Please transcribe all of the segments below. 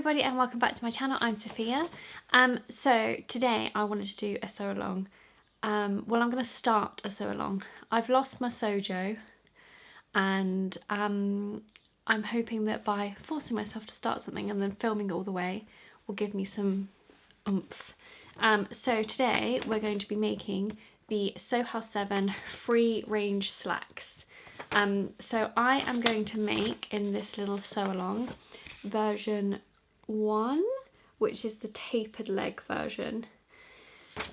everybody and welcome back to my channel. I'm Sophia. So today I wanted to do a sew along. Well, I'm going to start a sew along. I've lost my sojo and I'm hoping that by forcing myself to start something and then filming it all the way will give me some oomph. So today we're going to be making the Sew House 7 free range slacks. So I am going to make in this little sew along version 1, which is the tapered leg version.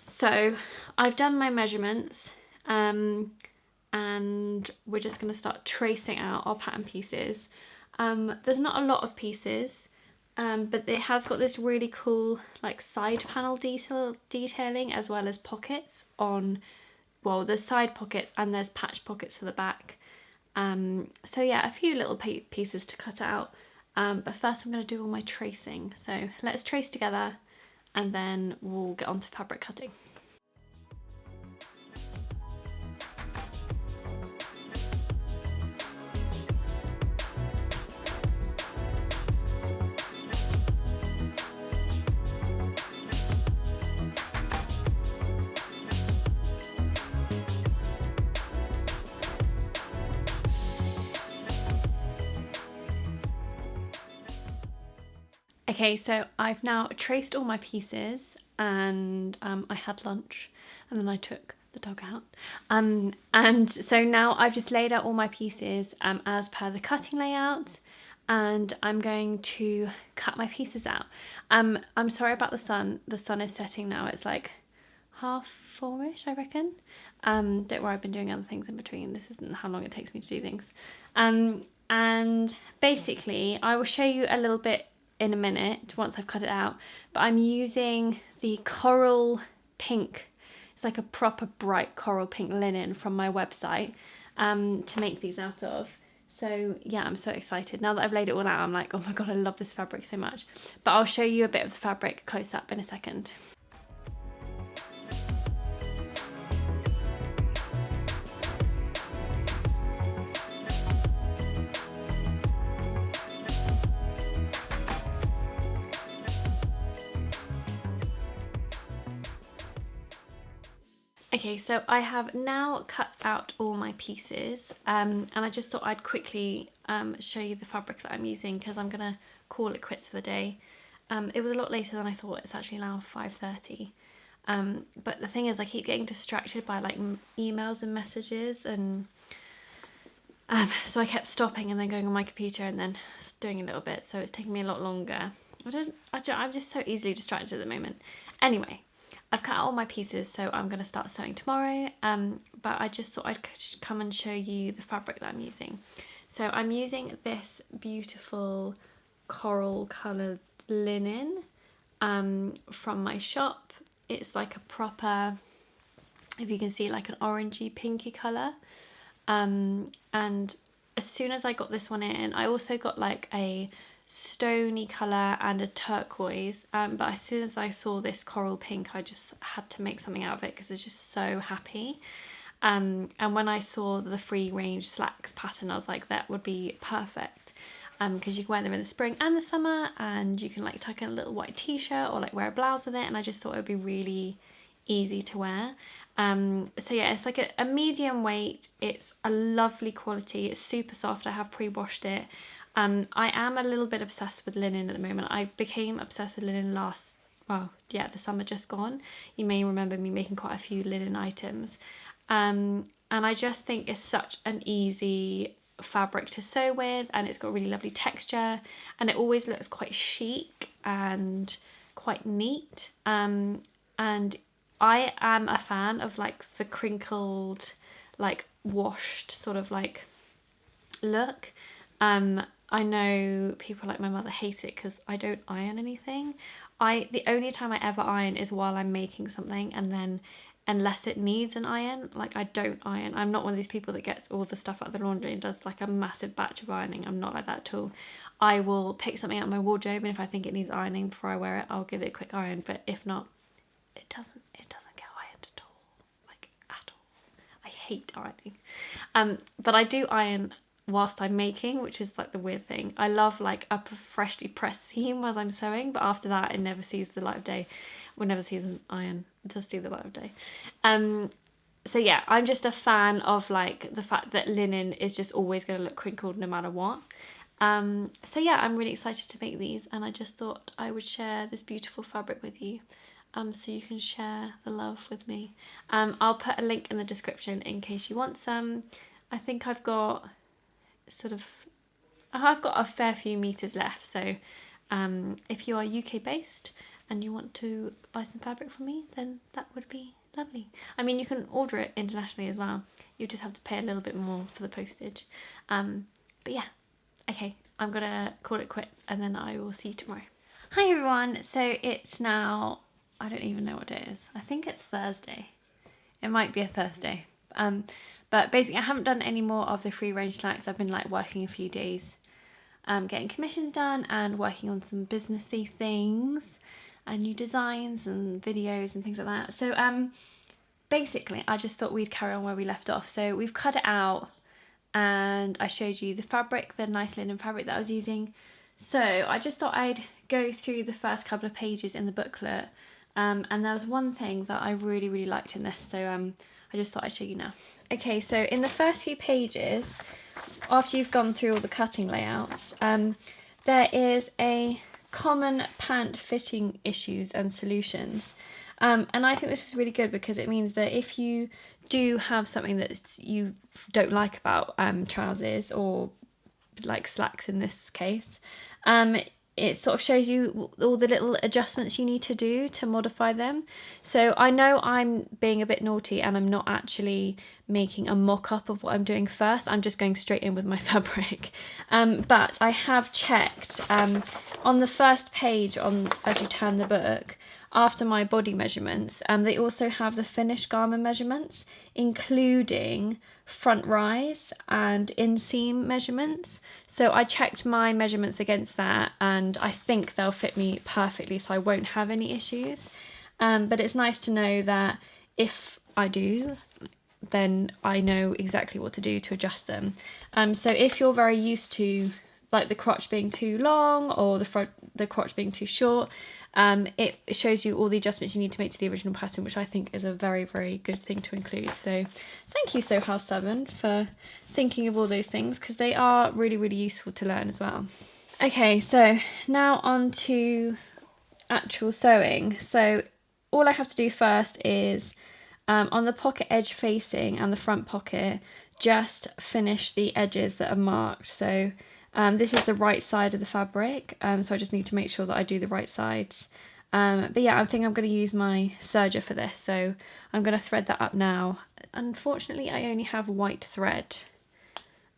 So I've done my measurements and we're just going to start tracing out our pattern pieces. There's not a lot of pieces, but it has got this really cool like side panel detailing as well as pockets on, well, there's side pockets and there's patch pockets for the back. So yeah, a few little pieces to cut out. But first I'm going to do all my tracing. So let's trace together and then we'll get on to fabric cutting. Okay, so I've now traced all my pieces and I had lunch and then I took the dog out. And so now I've just laid out all my pieces as per the cutting layout, and I'm going to cut my pieces out. I'm sorry about the sun. The sun is setting now. It's like 4:30ish, I reckon. Don't worry, I've been doing other things in between. This isn't how long it takes me to do things. And basically I will show you a little bit in a minute once I've cut it out, but I'm using the coral pink, it's like a proper bright coral pink linen from my website to make these out of. So yeah, I'm so excited. Now that I've laid it all out, I'm like, oh my god, I love this fabric so much. But I'll show you a bit of the fabric close up in a second. Okay, so I have now cut out all my pieces and I just thought I'd quickly show you the fabric that I'm using because I'm gonna call it quits for the day. It was a lot later than I thought. It's actually now 5:30. But the thing is, I keep getting distracted by like emails and messages, and so I kept stopping and then going on my computer and then doing a little bit, so it's taking me a lot longer. I'm just so easily distracted at the moment. Anyway, I've cut out all my pieces, so I'm going to start sewing tomorrow, but I just thought I'd come and show you the fabric that I'm using. So I'm using this beautiful coral coloured linen from my shop. It's like a proper, if you can see, like an orangey pinky colour. And as soon as I got this one in, I also got like a stony colour and a turquoise, but as soon as I saw this coral pink, I just had to make something out of it because it's just so happy. And when I saw the free range slacks pattern, I was like, that would be perfect, because you can wear them in the spring and the summer, and you can like tuck in a little white t-shirt or like wear a blouse with it, and I just thought it would be really easy to wear. So yeah, it's like a medium weight. It's a lovely quality. It's super soft. I have pre-washed it. I am a little bit obsessed with linen at the moment. I became obsessed with linen the summer just gone. You may remember me making quite a few linen items. And I just think it's such an easy fabric to sew with, and it's got really lovely texture, and it always looks quite chic and quite neat. And I am a fan of like the crinkled, like washed sort of like look. I know people like my mother hate it because I don't iron anything. The only time I ever iron is while I'm making something, and then unless it needs an iron, like I don't iron. I'm not one of these people that gets all the stuff out of the laundry and does like a massive batch of ironing. I'm not like that at all. I will pick something out of my wardrobe, and if I think it needs ironing before I wear it, I'll give it a quick iron. But if not, it doesn't get ironed at all, like at all. I hate ironing. But I do iron whilst I'm making, which is like the weird thing. I love like a freshly pressed seam as I'm sewing, but after that it never sees the light of day. Well, never sees an iron. It does see the light of day. So yeah, I'm just a fan of like the fact that linen is just always going to look crinkled no matter what. So yeah, I'm really excited to make these, and I just thought I would share this beautiful fabric with you, so you can share the love with me. I'll put a link in the description in case you want some. I think I've got a fair few meters left, so if you are UK based and you want to buy some fabric from me, then that would be lovely. I mean, you can order it internationally as well. You just have to pay a little bit more for the postage. But yeah, okay, I'm gonna call it quits and then I will see you tomorrow. Hi everyone, so it's now, I don't even know what day it is. I think it's Thursday. It might be a Thursday. But basically I haven't done any more of the free range slacks. I've been like working a few days, getting commissions done and working on some businessy things and new designs and videos and things like that. So basically I just thought we'd carry on where we left off. So we've cut it out and I showed you the fabric, the nice linen fabric that I was using. So I just thought I'd go through the first couple of pages in the booklet, and there was one thing that I really liked in this, so I just thought I'd show you now. Okay, so in the first few pages, after you've gone through all the cutting layouts, there is a common pant fitting issues and solutions. And I think this is really good because it means that if you do have something that you don't like about trousers, or like slacks in this case, it sort of shows you all the little adjustments you need to do to modify them. So I know I'm being a bit naughty and I'm not actually making a mock-up of what I'm doing first. I'm just going straight in with my fabric. But I have checked on the first page, as you turn the book, after my body measurements, they also have the finished garment measurements, including front rise and inseam measurements. So I checked my measurements against that and I think they'll fit me perfectly, so I won't have any issues. But it's nice to know that if I do, then I know exactly what to do to adjust them. So if you're very used to like the crotch being too long or the crotch being too short, it shows you all the adjustments you need to make to the original pattern, which I think is a very good thing to include. So thank you, Sew House 7, for thinking of all those things, because they are really useful to learn as well. Okay, so now on to actual sewing. So all I have to do first is on the pocket edge facing and the front pocket, just finish the edges that are marked. So this is the right side of the fabric, so I just need to make sure that I do the right sides. But yeah, I think I'm going to use my serger for this, so I'm going to thread that up now. Unfortunately, I only have white thread.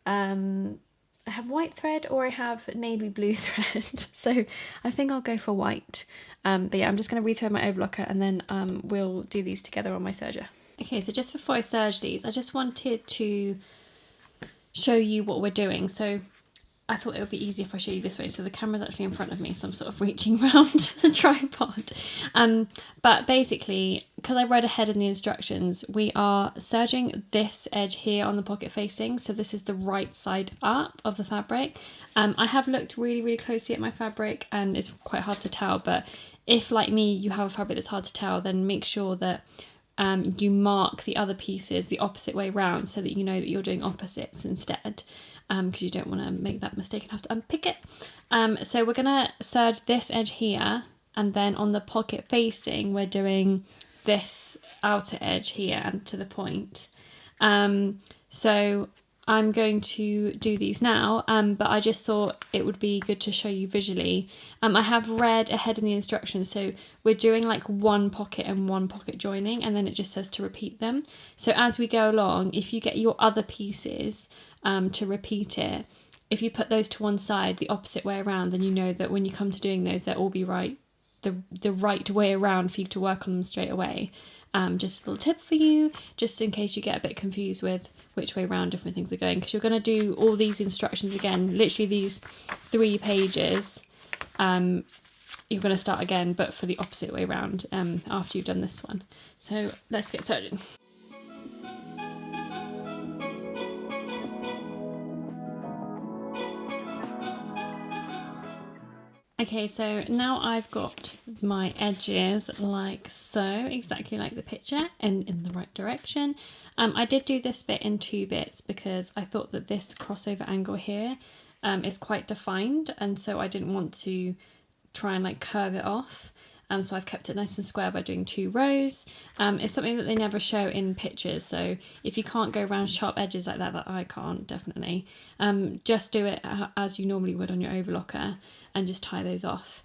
I have white thread or I have navy blue thread, so I think I'll go for white. But yeah, I'm just going to rethread my overlocker and then we'll do these together on my serger. Okay, so just before I serge these, I just wanted to show you what we're doing. So I thought it would be easier if I show you this way. So the camera's actually in front of me, so I'm sort of reaching around the tripod. But basically, because I read ahead in the instructions, we are serging this edge here on the pocket facing. So this is the right side up of the fabric. I have looked really closely at my fabric and it's quite hard to tell. But if, like me, you have a fabric that's hard to tell, then make sure that you mark the other pieces the opposite way round so that you know that you're doing opposites instead, because you don't want to make that mistake and have to unpick it. So we're going to serge this edge here, and then on the pocket facing we're doing this outer edge here and to the point. So I'm going to do these now, but I just thought it would be good to show you visually. I have read ahead in the instructions, so we're doing like one pocket and one pocket joining, and then it just says to repeat them. So as we go along, if you get your other pieces to repeat it, if you put those to one side the opposite way around, then you know that when you come to doing those, they'll all be right, the right way around for you to work on them straight away. Just a little tip for you, just in case you get a bit confused with which way around different things are going, because you're going to do all these instructions again, literally these 3 pages. You're going to start again, but for the opposite way around after you've done this one. So let's get started. Okay, so now I've got my edges like so, exactly like the picture, and in the right direction. I did do this bit in 2 bits because I thought that this crossover angle here is quite defined, and so I didn't want to try and like curve it off. So I've kept it nice and square by doing 2 rows. It's something that they never show in pictures, so if you can't go around sharp edges like that I can't, definitely, just do it as you normally would on your overlocker and just tie those off.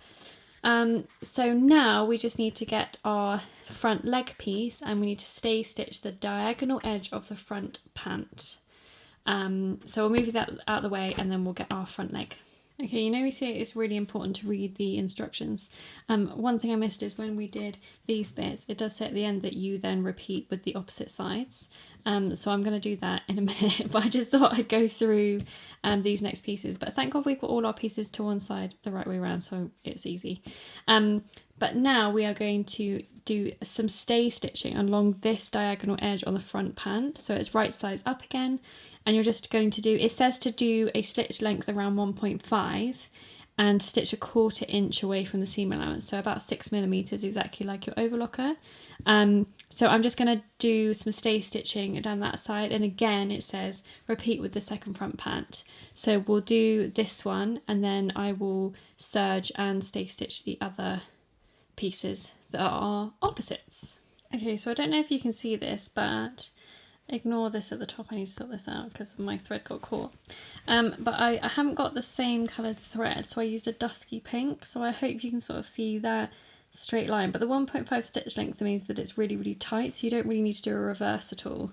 So now we just need to get our front leg piece, and we need to stay stitch the diagonal edge of the front pant. So we'll move that out of the way and then we'll get our front leg. Okay, you know we say it's really important to read the instructions. One thing I missed is when we did these bits, it does say at the end that you then repeat with the opposite sides. So I'm going to do that in a minute, but I just thought I'd go through these next pieces. But thank God we've got all our pieces to one side the right way around, so it's easy. But now we are going to do some stay stitching along this diagonal edge on the front pant. So it's right sides up again. And you're just going to do, it says to do a stitch length around 1.5 and stitch 1/4 inch away from the seam allowance, so about 6 millimeters, exactly like your overlocker. So I'm just going to do some stay stitching down that side, and again it says repeat with the second front pant. So we'll do this one and then I will serge and stay stitch the other pieces that are opposites. Okay, so I don't know if you can see this, but ignore this at the top, I need to sort this out because my thread got caught. But I haven't got the same coloured thread, so I used a dusky pink, so I hope you can sort of see that straight line. But the 1.5 stitch length means that it's really, really tight, so you don't really need to do a reverse at all.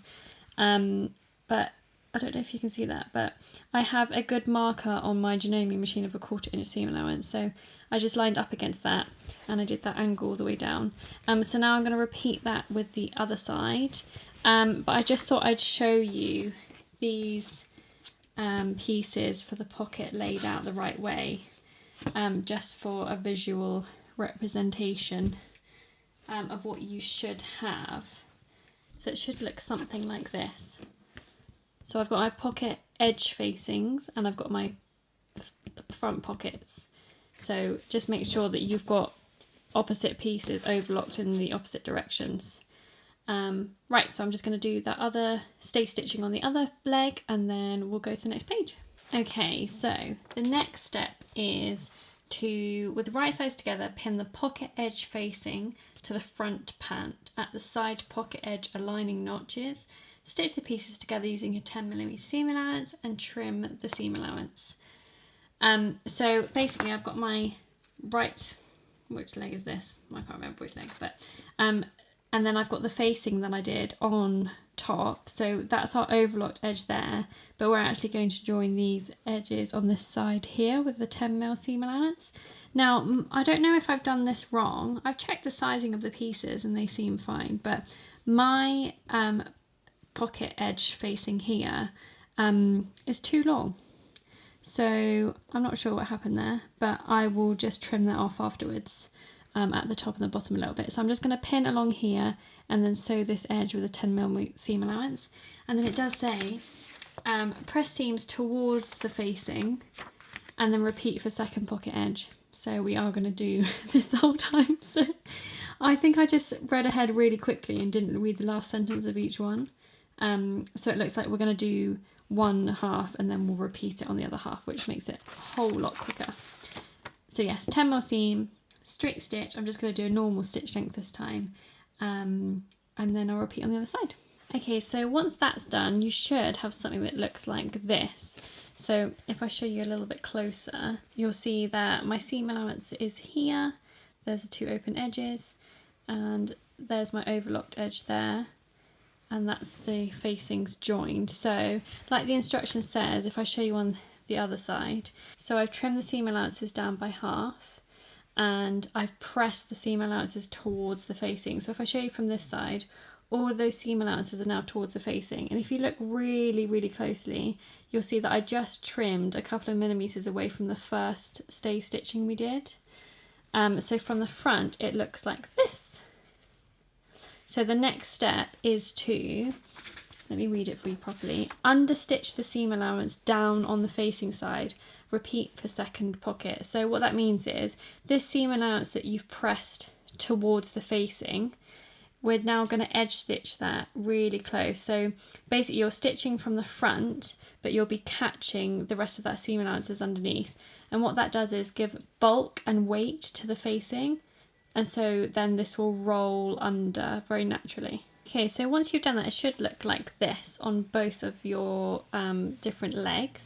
But I don't know if you can see that, but I have a good marker on my Janome machine of 1/4 inch seam allowance, so I just lined up against that and I did that angle all the way down. So now I'm going to repeat that with the other side. But I just thought I'd show you these pieces for the pocket laid out the right way, just for a visual representation of what you should have. So it should look something like this. So I've got my pocket edge facings and I've got my front pockets. So just make sure that you've got opposite pieces overlocked in the opposite directions. Right, so I'm just going to do that other stay stitching on the other leg and then we'll go to the next page. Okay, so the next step is to, with the right sides together, pin the pocket edge facing to the front pant at the side pocket edge aligning notches. Stitch the pieces together using your 10mm seam allowance and trim the seam allowance. So basically I've got my right, which leg is this? I can't remember which leg, but and then I've got the facing that I did on top, so that's our overlocked edge there, but we're actually going to join these edges on this side here with the 10mm seam allowance. Now I don't know if I've done this wrong, I've checked the sizing of the pieces and they seem fine, but my pocket edge facing here is too long, so I'm not sure what happened there, but I will just trim that off afterwards. At the top and the bottom a little bit. So I'm just going to pin along here and then sew this edge with a 10mm seam allowance. And then it does say press seams towards the facing and then repeat for second pocket edge. So we are going to do this the whole time. So I think I just read ahead really quickly and didn't read the last sentence of each one. So it looks like we're going to do one half and then we'll repeat it on the other half, which makes it a whole lot quicker. So yes, 10mm seam, straight stitch. I'm just going to do a normal stitch length this time, and then I'll repeat on the other side. Okay, so once that's done, you should have something that looks like this. So if I show you a little bit closer, you'll see that my seam allowance is here, there's the 2 open edges, and there's my overlocked edge there, and that's the facings joined. So like the instruction says, if I show you on the other side, so I've trimmed the seam allowances down by half, and I've pressed the seam allowances towards the facing. So if I show you from this side, all of those seam allowances are now towards the facing. And if you look really, really closely, you'll see that I just trimmed a couple of millimeters away from the first stay stitching we did. So from the front, it looks like this. So the next step is to Let me read it for you properly. Understitch the seam allowance down on the facing side. Repeat for second pocket. So what that means is this seam allowance that you've pressed towards the facing, we're now going to edge stitch that really close. So basically you're stitching from the front, but you'll be catching the rest of that seam allowances underneath. And what that does is give bulk and weight to the facing. And so then this will roll under very naturally. Okay, so once you've done that, it should look like this on both of your different legs.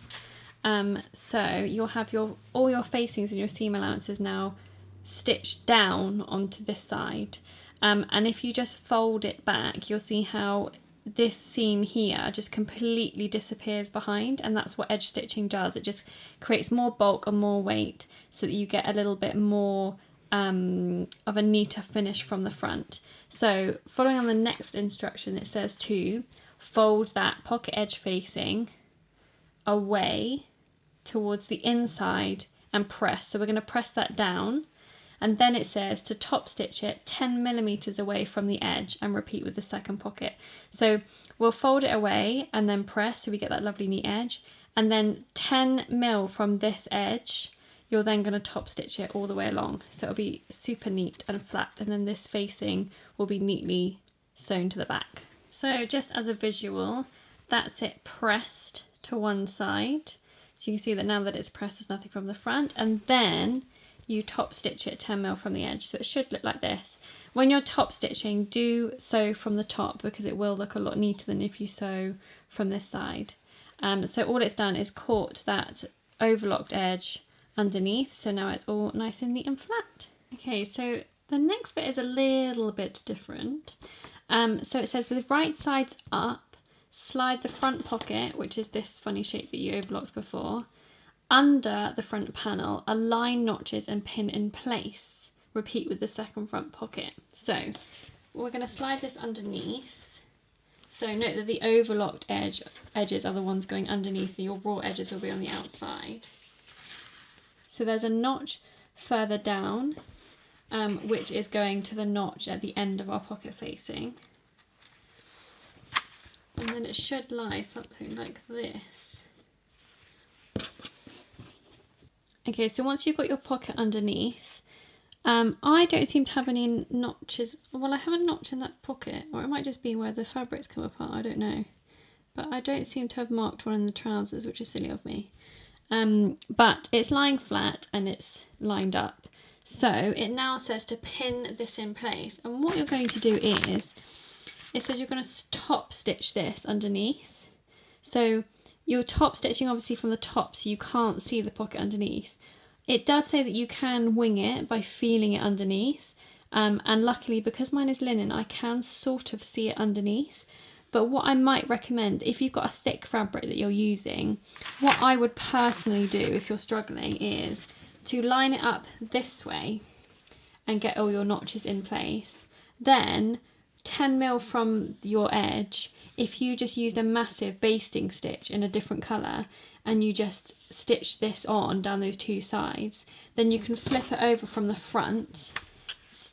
So you'll have all your facings and your seam allowances now stitched down onto this side. And if you just fold it back, you'll see how this seam here just completely disappears behind, and that's what edge stitching does. It just creates more bulk and more weight so that you get a little bit more of a neater finish from the front. So following on the next instruction, it says to fold that pocket edge facing away towards the inside and press. So we're going to press that down, and then it says to top stitch it 10 millimeters away from the edge and repeat with the second pocket. So we'll fold it away and then press so we get that lovely neat edge, and then 10 mil from this edge you're then going to top stitch it all the way along. So it'll be super neat and flat, and then this facing will be neatly sewn to the back. So just as a visual, that's it pressed to one side. So you can see that now that it's pressed, there's nothing from the front, and then you top stitch it 10 mil from the edge. So it should look like this. When you're top stitching, do sew from the top because it will look a lot neater than if you sew from this side. So all it's done is caught that overlocked edge underneath, so now it's all nice and neat and flat. Okay, so the next bit is a little bit different. So it says with right sides up, slide the front pocket, which is this funny shape that you overlocked before, under the front panel, align notches and pin in place. Repeat with the second front pocket. So we're going to slide this underneath. So note that the overlocked edges are the ones going underneath, and your raw edges will be on the outside. So there's a notch further down, which is going to the notch at the end of our pocket facing. And then it should lie something like this. Okay, so once you've got your pocket underneath, I don't seem to have any notches. Well, I have a notch in that pocket, or it might just be where the fabrics come apart, I don't know. But I don't seem to have marked one in the trousers, which is silly of me. But it's lying flat and it's lined up. So it now says to pin this in place. And what you're going to do is, it says you're going to top stitch this underneath. So you're top stitching obviously from the top, so you can't see the pocket underneath. It does say that you can wing it by feeling it underneath. And luckily, because mine is linen, I can sort of see it underneath. But what I might recommend, if you've got a thick fabric that you're using, what I would personally do if you're struggling is to line it up this way and get all your notches in place. Then 10 mil from your edge, if you just used a massive basting stitch in a different colour and you just stitch this on down those two sides, then you can flip it over from the front,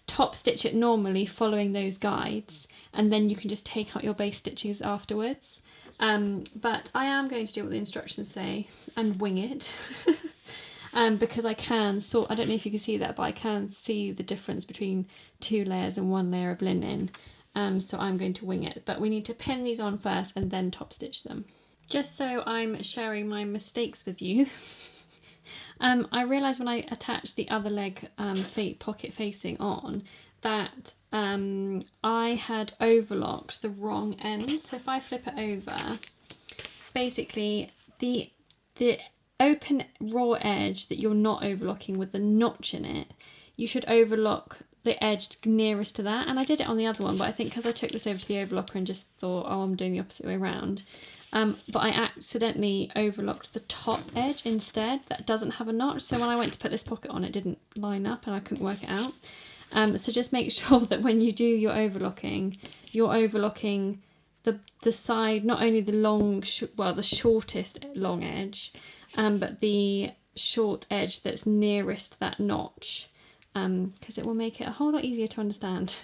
top stitch it normally following those guides, and then you can just take out your base stitches afterwards. But I am going to do what the instructions say and wing it. Because I can I don't know if you can see that, but I can see the difference between 2 layers and 1 layer of linen. So I'm going to wing it, but we need to pin these on first and then top stitch them. Just so I'm sharing my mistakes with you, I realised when I attached the other leg pocket facing on that I had overlocked the wrong end. So if I flip it over, basically the open raw edge that you're not overlocking with the notch in it, you should overlock the edge nearest to that. And I did it on the other one, but I think because I took this over to the overlocker and just thought, oh, I'm doing the opposite way around. But I accidentally overlocked the top edge instead. That doesn't have a notch, so when I went to put this pocket on, it didn't line up and I couldn't work it out. So just make sure that when you do your overlocking, you're overlocking the side, not only the shortest long edge, but the short edge that's nearest that notch, because it will make it a whole lot easier to understand.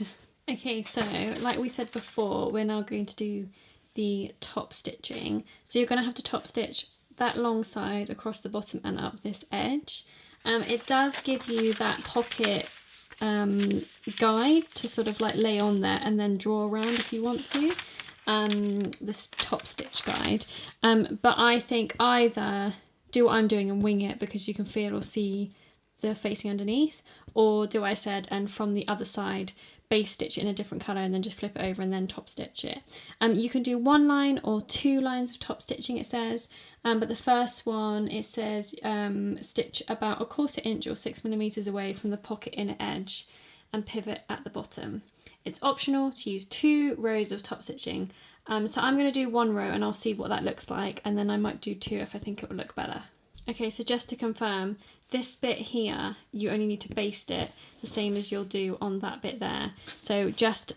Okay, so like we said before, we're now going to do the top stitching. So you're going to have to top stitch that long side across the bottom and up this edge. It does give you that pocket guide to sort of like lay on there and then draw around if you want to, this top stitch guide, but I think either do what I'm doing and wing it because you can feel or see the facing underneath, or do I said and from the other side base stitch it in a different colour and then just flip it over and then top stitch it. You can do 1 line or 2 lines of top stitching, it says, but the first one it says stitch about 1/4 inch or 6mm away from the pocket inner edge and pivot at the bottom. It's optional to use 2 rows of top stitching, so I'm going to do 1 row and I'll see what that looks like, and then I might do 2 if I think it will look better. Okay, so just to confirm, this bit here, you only need to baste it the same as you'll do on that bit there. So just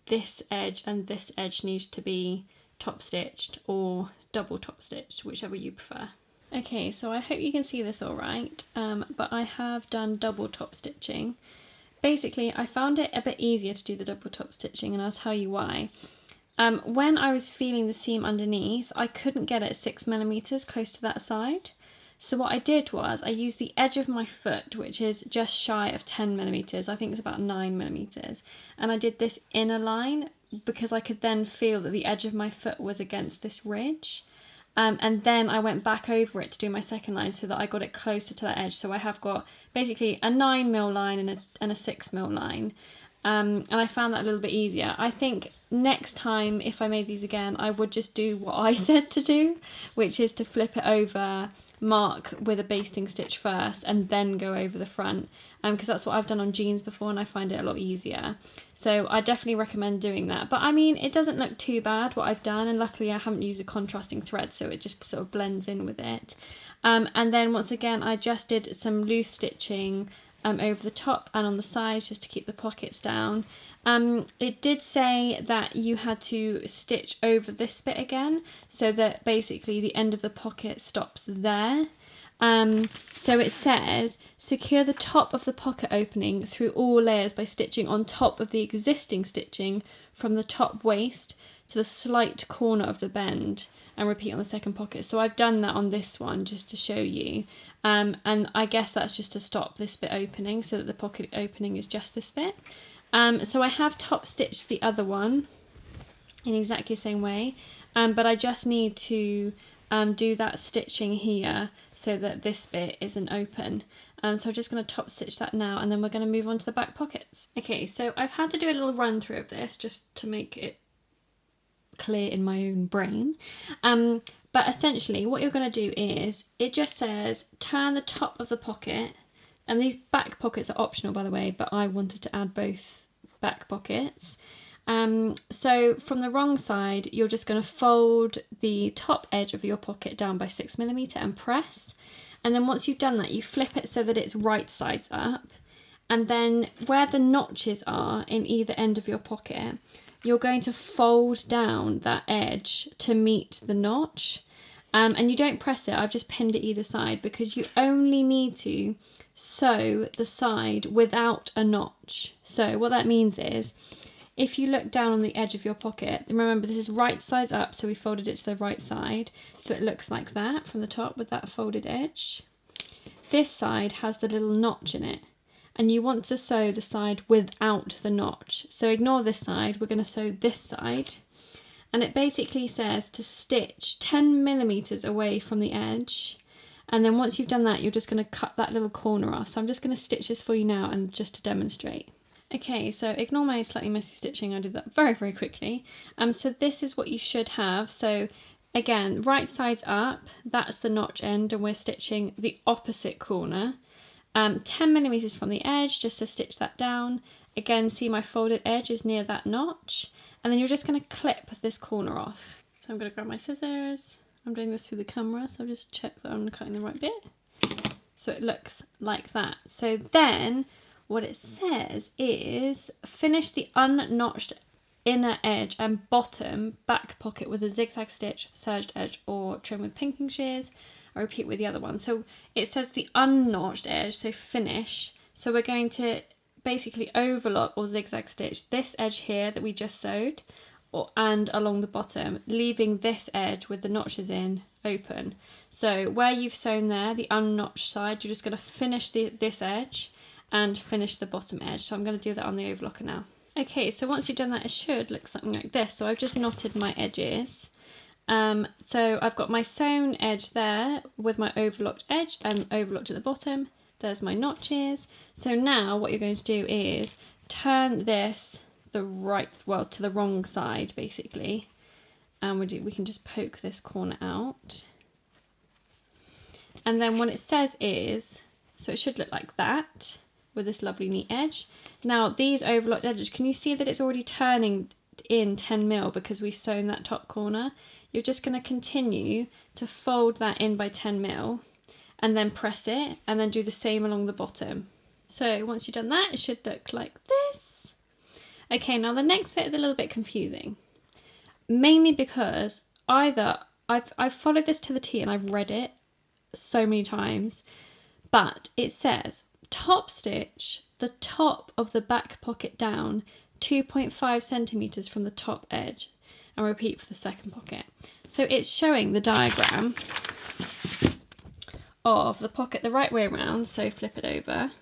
this edge and this edge needs to be top stitched or double top stitched, whichever you prefer. Okay, so I hope you can see this all right, but I have done double top stitching. Basically, I found it a bit easier to do the double top stitching, and I'll tell you why. When I was feeling the seam underneath, I couldn't get it 6mm close to that side. So what I did was I used the edge of my foot, which is just shy of 10mm, I think it's about 9mm, and I did this inner line because I could then feel that the edge of my foot was against this ridge. And then I went back over it to do my second line so that I got it closer to that edge. So I have got basically a 9mm line and a 6mm line, and I found that a little bit easier. I think next time if I made these again, I would just do what I said to do, which is to flip it over, mark with a basting stitch first and then go over the front, because that's what I've done on jeans before and I find it a lot easier. So I definitely recommend doing that. But I mean, it doesn't look too bad what I've done, and luckily I haven't used a contrasting thread, so it just sort of blends in with it. And then once again I just did some loose stitching over the top and on the sides just to keep the pockets down. It did say that you had to stitch over this bit again so that basically the end of the pocket stops there. So it says secure the top of the pocket opening through all layers by stitching on top of the existing stitching from the top waist to the slight corner of the bend, and repeat on the second pocket. So I've done that on this one just to show you, and I guess that's just to stop this bit opening so that the pocket opening is just this bit. So I have top stitched the other one in exactly the same way, but I just need to do that stitching here so that this bit isn't open. So I'm just going to top stitch that now, and then we're going to move on to the back pockets. Okay, so I've had to do a little run through of this just to make it clear in my own brain, but essentially what you're going to do is, it just says turn the top of the pocket, and these back pockets are optional by the way, but I wanted to add both back pockets. So from the wrong side you're just going to fold the top edge of your pocket down by 6mm and press, and then once you've done that you flip it so that it's right sides up, and then where the notches are in either end of your pocket you're going to fold down that edge to meet the notch, and you don't press it. I've just pinned it either side because you only need to sew the side without a notch. So what that means is, if you look down on the edge of your pocket, remember this is right sides up, so we folded it to the right side, so it looks like that from the top with that folded edge. This side has the little notch in it, and you want to sew the side without the notch. So ignore this side, we're going to sew this side, and it basically says to stitch 10mm away from the edge, and then once you've done that you're just going to cut that little corner off. So I'm just going to stitch this for you now and just to demonstrate. Okay, so ignore my slightly messy stitching, I did that very cenny. So this is what you should have. So again, right sides up, that's the notch end, and we're stitching the opposite corner. 10mm from the edge just to stitch that down. Again, see my folded edge is near that notch, and then you're just going to clip this corner off. So I'm going to grab my scissors. I'm doing this through the camera, so I'll just check that I'm cutting the right bit. So it looks like that. So then what it says is finish the unnotched inner edge and bottom back pocket with a zigzag stitch, serged edge, or trim with pinking shears. I repeat with the other one. So it says the unnotched edge, so finish. So we're going to basically overlock or zigzag stitch this edge here that we just sewed and along the bottom, leaving this edge with the notches in open. So where you've sewn there, the unnotched side, you're just going to finish this edge and finish the bottom edge. So I'm going to do that on the overlocker now. Okay, so once you've done that, it should look something like this. So I've just knotted my edges. So I've got my sewn edge there with my overlocked edge and overlocked at the bottom. There's my notches. So now what you're going to do is turn this to the wrong side basically. And we can just poke this corner out. And then what it says is, so it should look like that with this lovely neat edge. Now these overlocked edges, can you see that it's already turning in 10 mil because we've sewn that top corner? You're just going to continue to fold that in by 10 mil and then press it and then do the same along the bottom. So once you've done that, it should look like this. Okay, now the next bit is a little bit confusing, mainly because either I've followed this to the T and I've read it so many times, but it says top stitch the top of the back pocket down 2.5 centimeters from the top edge, and repeat for the second pocket. So it's showing the diagram of the pocket the right way around, so flip it over,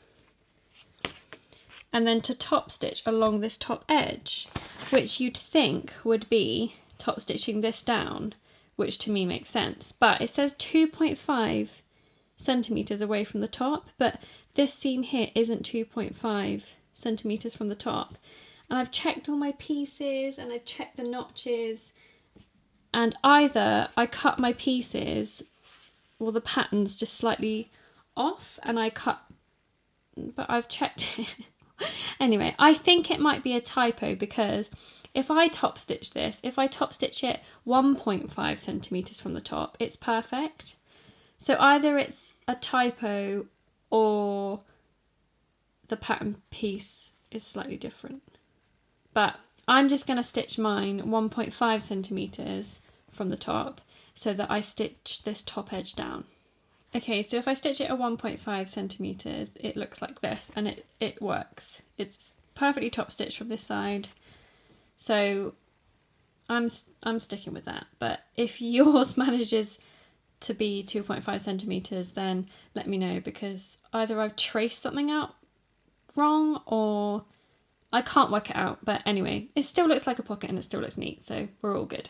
and then to top stitch along this top edge, which you'd think would be top stitching this down, which to me makes sense, but it says 2.5 centimeters away from the top, but this seam here isn't 2.5 centimeters from the top. And I've checked all my pieces and I've checked the notches, and either I cut my pieces or the pattern's just slightly off and I cut, but I've checked it. Anyway, I think it might be a typo, because if I top stitch this, if I top stitch it 1.5 centimeters from the top, it's perfect. So either it's a typo or the pattern piece is slightly different. But I'm just going to stitch mine 1.5 centimeters from the top so that I stitch this top edge down. Okay, so if I stitch it at 1.5 centimeters, it looks like this, and it works. It's perfectly top stitched from this side. So I'm sticking with that. But if yours manages to be 2.5 centimeters, then let me know, because either I've traced something out wrong or I can't work it out. But anyway, it still looks like a pocket and it still looks neat, so we're all good.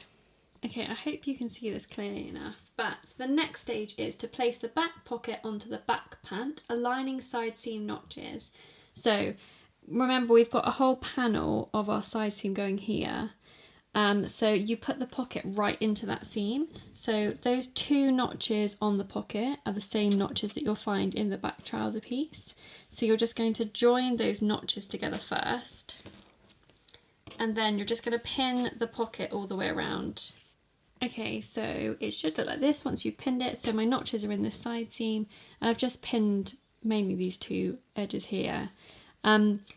Okay, I hope you can see this clearly enough. But the next stage is to place the back pocket onto the back pant, aligning side seam notches. So remember, we've got a whole panel of our side seam going here. So you put the pocket right into that seam. So those two notches on the pocket are the same notches that you'll find in the back trouser piece. So you're just going to join those notches together first, and then you're just going to pin the pocket all the way around. Okay, so it should look like this once you've pinned it. So my notches are in this side seam, and I've just pinned mainly these two edges here.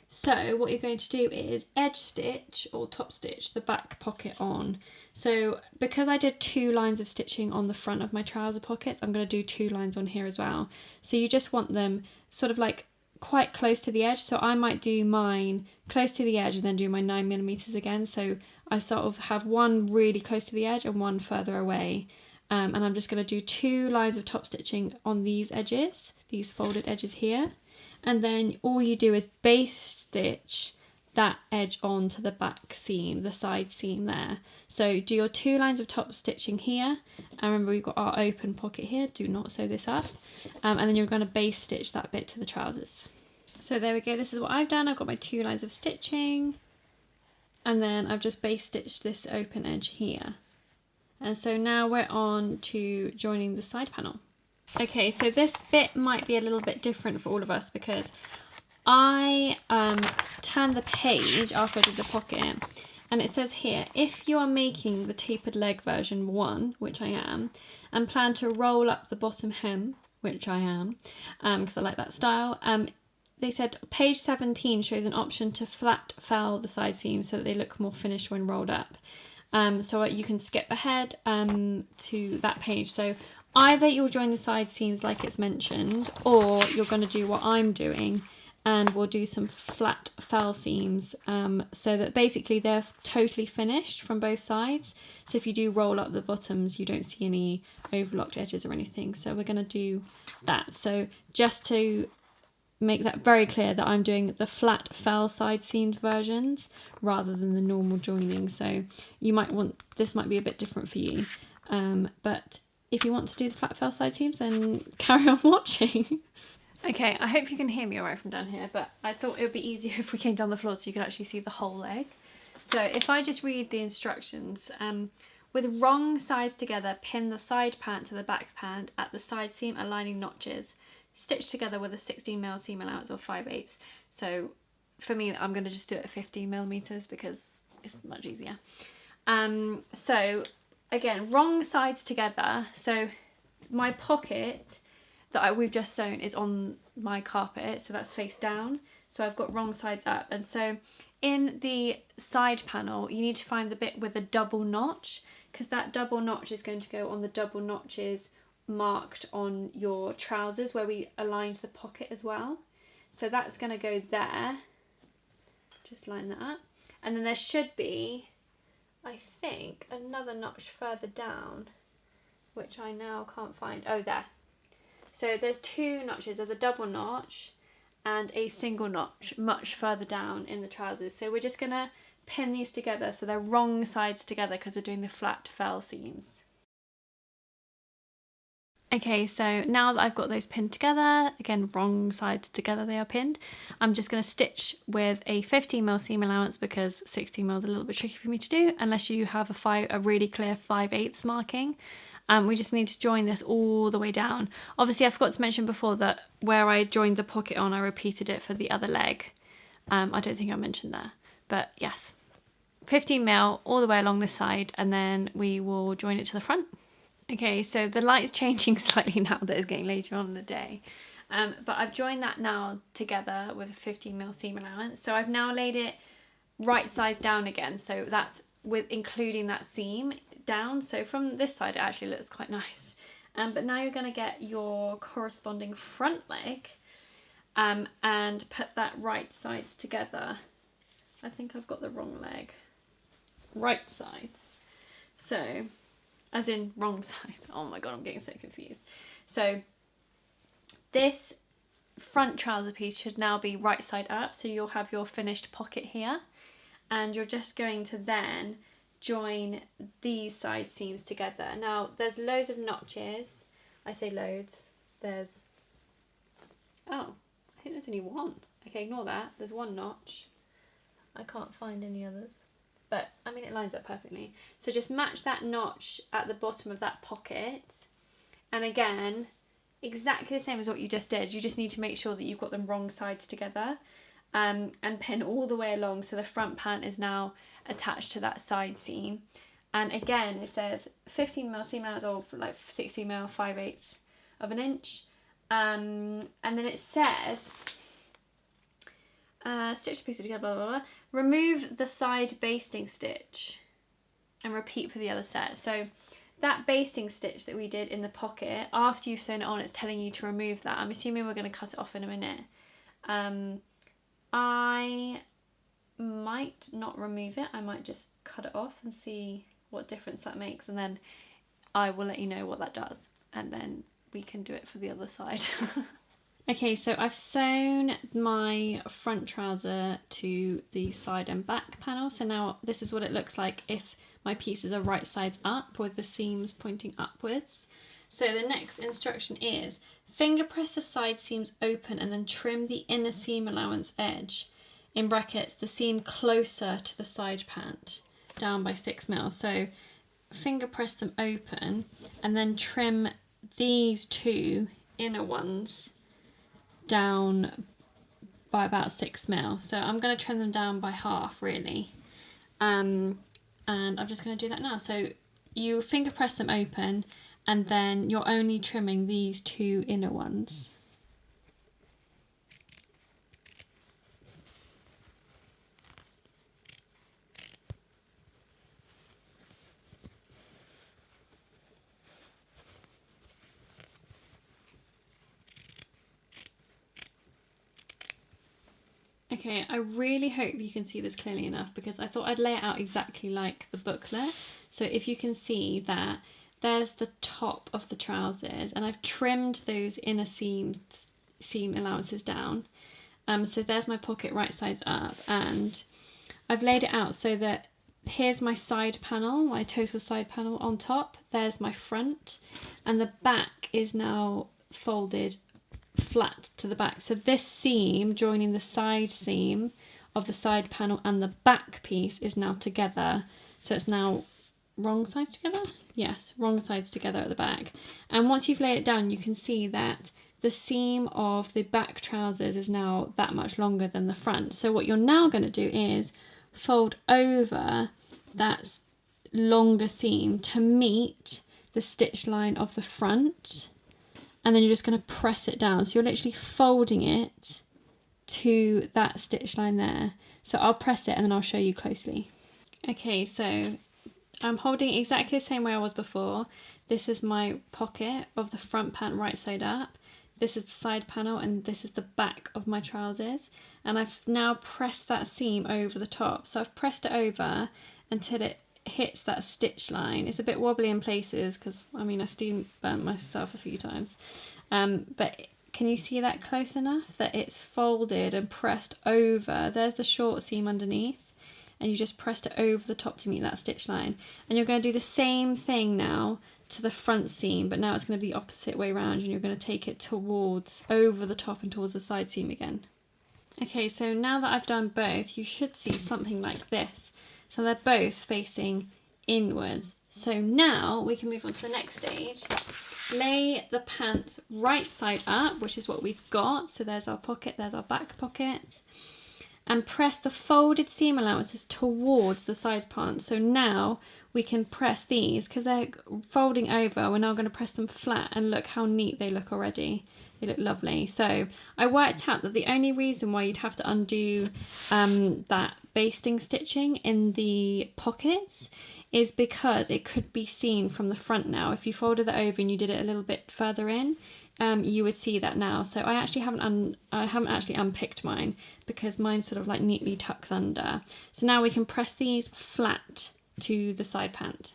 So what you're going to do is edge stitch or top stitch the back pocket on. So because I did 2 lines of stitching on the front of my trouser pockets, I'm going to do 2 lines on here as well. So you just want them sort of like quite close to the edge. So I might do mine close to the edge and then do my 9mm again. So I sort of have one really close to the edge and one further away. And I'm just going to do 2 lines of top stitching on these edges, these folded edges here. And then all you do is base stitch that edge onto the back seam, the side seam there. So do your 2 lines of top stitching here, and remember we've got our open pocket here, do not sew this up, and then you're going to base stitch that bit to the trousers. So there we go, this is what I've done. I've got my 2 lines of stitching, and then I've just base stitched this open edge here. And so now we're on to joining the side panel. Okay, so this bit might be a little bit different for all of us, because I turned the page after I did the pocket, and it says here, if you are making the tapered leg version 1, which I am, and plan to roll up the bottom hem, which I am, because I like that style, they said page 17 shows an option to flat fell the side seams so that they look more finished when rolled up. So you can skip ahead to that page. So either you'll join the side seams like it's mentioned, or you're going to do what I'm doing and we'll do some flat fell seams so that basically they're totally finished from both sides. So if you do roll up the bottoms, you don't see any overlocked edges or anything. So we're going to do that. So just to make that very clear that I'm doing the flat fell side seamed versions rather than the normal joining. So you might want, this might be a bit different for you, but if you want to do the flat fell side seams, then carry on watching. Okay, I hope you can hear me all right from down here, but I thought it would be easier if we came down the floor so you could actually see the whole leg. So if I just read the instructions, with wrong sides together, pin the side pant to the back pant at the side seam aligning notches. Stitch together with a 16mm seam allowance or 5/8. So for me, I'm going to just do it at 15mm because it's much easier. So again, wrong sides together. So my pocket that we've just sewn is on my carpet, so that's face down, so I've got wrong sides up. And so in the side panel you need to find the bit with a double notch, because that double notch is going to go on the double notches marked on your trousers where we aligned the pocket as well. So that's going to go there, just line that up, and then there should be, I think, another notch further down which I now can't find. Oh, there. So there's two notches, there's a double notch and a single notch much further down in the trousers. So we're just going to pin these together so they're wrong sides together because we're doing the flat fell seams. Okay, so now that I've got those pinned together, again wrong sides together they are pinned, I'm just going to stitch with a 15mm seam allowance because 16mm is a little bit tricky for me to do unless you have a really clear 5/8 marking. We just need to join this all the way down. Obviously I forgot to mention before that where I joined the pocket on, I repeated it for the other leg. I don't think I mentioned that, but yes, 15mm all the way along this side, and then we will join it to the front. Okay, so the light's changing slightly now that it's getting later on in the day, but I've joined that now together with a 15mm seam allowance. So I've now laid it right sides down again, so that's with including that seam down. So from this side it actually looks quite nice, but now you're going to get your corresponding front leg and put that right sides together. I think I've got the wrong leg, right sides, so as in wrong sides. Oh my god, I'm getting so confused. So this front trouser piece should now be right side up, so you'll have your finished pocket here, and you're just going to then join these side seams together. Now there's loads of notches. I say loads, there's, oh, I think there's only one. Okay, ignore that, there's one notch. I can't find any others, but I mean it lines up perfectly. So just match that notch at the bottom of that pocket, and again exactly the same as what you just did, you just need to make sure that you've got them wrong sides together, and pin all the way along so the front pant is now attached to that side seam. And again it says 15mm seam allowance or like 16mm 5/8 of an inch, and then it says stitch the pieces together, blah blah blah, remove the side basting stitch and repeat for the other set. So that basting stitch that we did in the pocket, after you've sewn it on, it's telling you to remove that. I'm assuming we're going to cut it off in a minute. I might not remove it, I might just cut it off and see what difference that makes, and then I will let you know what that does, and then we can do it for the other side. Okay, so I've sewn my front trouser to the side and back panel, so now this is what it looks like if my pieces are right sides up with the seams pointing upwards. So the next instruction is finger press the side seams open and then trim the inner seam allowance edge, in brackets the seam closer to the side pant, down by 6mm. So finger press them open and then trim these two inner ones down by about 6mm. So I'm going to trim them down by half really, and I'm just going to do that now. So you finger press them open and then you're only trimming these two inner ones. Okay, I really hope you can see this clearly enough, because I thought I'd lay it out exactly like the booklet. So if you can see that there's the top of the trousers, and I've trimmed those inner seam allowances down. So there's my pocket right sides up, and I've laid it out so that here's my side panel, my total side panel on top, there's my front, and the back is now folded flat to the back. So this seam joining the side seam of the side panel and the back piece is now together. So it's now wrong sides together? Yes, wrong sides together at the back. And once you've laid it down, you can see that the seam of the back trousers is now that much longer than the front. So what you're now going to do is fold over that longer seam to meet the stitch line of the front, and then you're just going to press it down. So you're literally folding it to that stitch line there. So I'll press it and then I'll show you closely. Okay, so I'm holding it exactly the same way I was before. This is my pocket of the front pant right side up. This is the side panel, and this is the back of my trousers. And I've now pressed that seam over the top. So I've pressed it over until it hits that stitch line. It's a bit wobbly in places because, I mean, I steam burnt myself a few times. But can you see that close enough that it's folded and pressed over? There's the short seam underneath, and you just pressed it over the top to meet that stitch line. And you're going to do the same thing now to the front seam, but now it's going to be the opposite way around, and you're going to take it towards over the top and towards the side seam again. Okay, so now that I've done both, you should see something like this. So they're both facing inwards. So now we can move on to the next stage. Lay the pants right side up, which is what we've got. So there's our pocket, there's our back pocket. And press the folded seam allowances towards the side pants. So now we can press these, because they're folding over, we're now going to press them flat, and look how neat they look already. They look lovely. So I worked out that the only reason why you'd have to undo that basting stitching in the pockets is because it could be seen from the front now. If you folded that over and you did it a little bit further in, you would see that now. So I actually haven't actually unpicked mine, because mine sort of like neatly tucks under. So now we can press these flat to the side pant.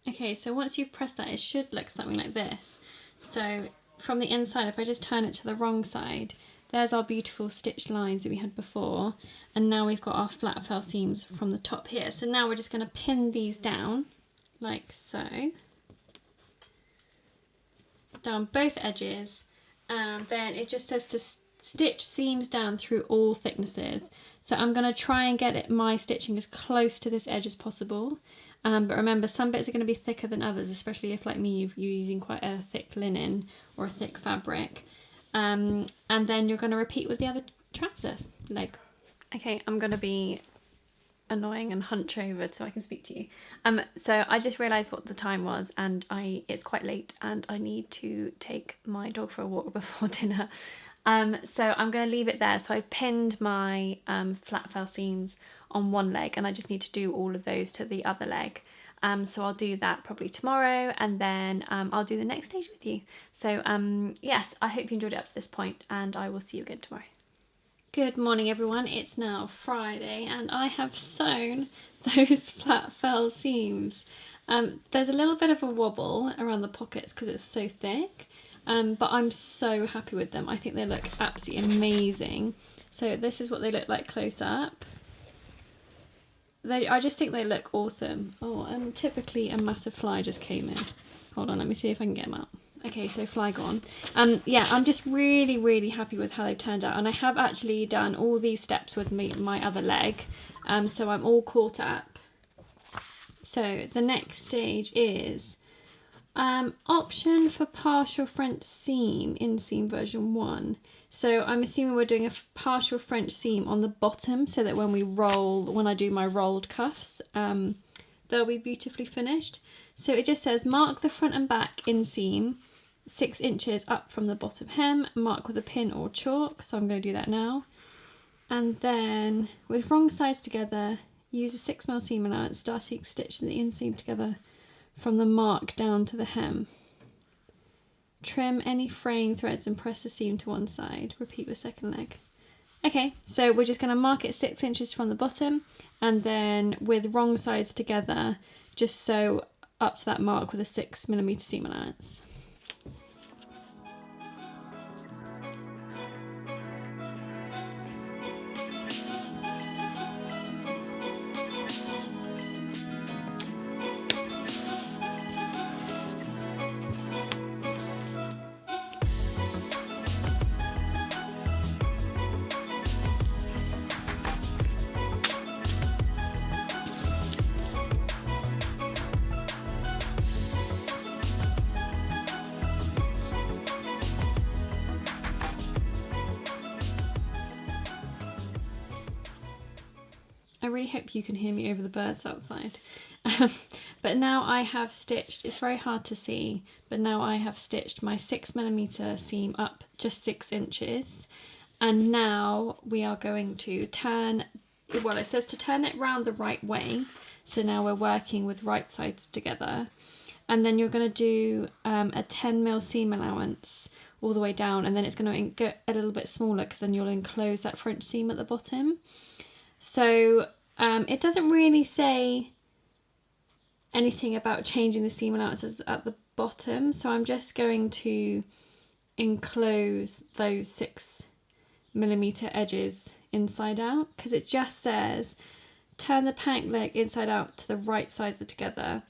Okay, so once you've pressed that, it should look something like this. So from the inside, if I just turn it to the wrong side, there's our beautiful stitched lines that we had before, and now we've got our flat fell seams from the top here. So now we're just going to pin these down like so, down both edges, and then it just says to stitch seams down through all thicknesses. So I'm going to try and get my stitching as close to this edge as possible. But remember, some bits are going to be thicker than others, especially if, like me, you're using quite a thick linen or a thick fabric. And then you're going to repeat with the other trouser leg. Okay, I'm going to be annoying and hunch over so I can speak to you. So I just realised what the time was, and it's quite late, and I need to take my dog for a walk before dinner. So I'm going to leave it there. So I've pinned my flat fell seams on one leg, and I just need to do all of those to the other leg. So I'll do that probably tomorrow, and then I'll do the next stage with you. So yes, I hope you enjoyed it up to this point, and I will see you again tomorrow. Good morning everyone, it's now Friday, and I have sewn those flat fell seams. There's a little bit of a wobble around the pockets because it's so thick, but I'm so happy with them. I think they look absolutely amazing. So this is what they look like close up. I just think they look awesome. Oh, and typically a massive fly just came in. Hold on, let me see if I can get them out. Okay, so fly gone. Yeah, I'm just really happy with how they've turned out, and I have actually done all these steps with my other leg, so I'm all caught up. So the next stage is option for partial French seam, inseam version 1. So I'm assuming we're doing a partial French seam on the bottom, so that when I do my rolled cuffs, they'll be beautifully finished. So it just says mark the front and back inseam 6 inches up from the bottom hem, mark with a pin or chalk. So I'm going to do that now. And then with wrong sides together, use a 6mm seam allowance, starting stitching the inseam together from the mark down to the hem. Trim any fraying threads and press the seam to one side. Repeat with second leg. Okay, so we're just going to mark it 6 inches from the bottom, and then with wrong sides together, just sew up to that mark with a 6mm seam allowance. I really hope you can hear me over the birds outside. But now I have stitched, it's very hard to see, but now I have stitched my 6mm seam up just 6 inches. And now we are going to turn, well, it says to turn it round the right way. So now we're working with right sides together. And then you're going to do a 10mm seam allowance all the way down, and then it's going to get a little bit smaller because then you'll enclose that French seam at the bottom. So it doesn't really say anything about changing the seam allowances at the bottom, so I'm just going to enclose those 6mm edges inside out, because it just says turn the pant leg inside out to the right sides together.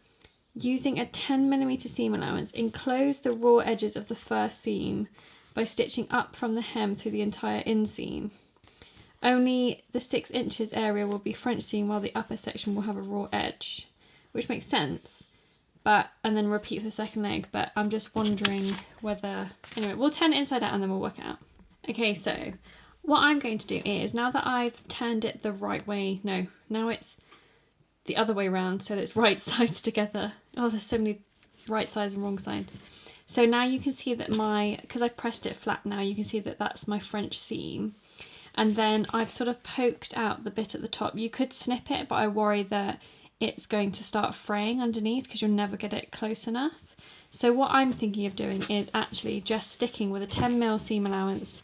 Using a 10mm seam allowance, enclose the raw edges of the first seam by stitching up from the hem through the entire inseam. Only the 6 inches area will be French seam, while the upper section will have a raw edge, which makes sense. But, and then repeat for the second leg, but I'm just wondering whether, anyway, we'll turn it inside out and then we'll work it out. Okay, so what I'm going to do is, now that I've turned it the right way, no, now it's the other way around, so that it's right sides together. Oh, there's so many right sides and wrong sides. So now you can see that because I pressed it flat now, you can see that that's my French seam. And then I've sort of poked out the bit at the top. You could snip it, but I worry that it's going to start fraying underneath because you'll never get it close enough. So what I'm thinking of doing is actually just sticking with a 10mm seam allowance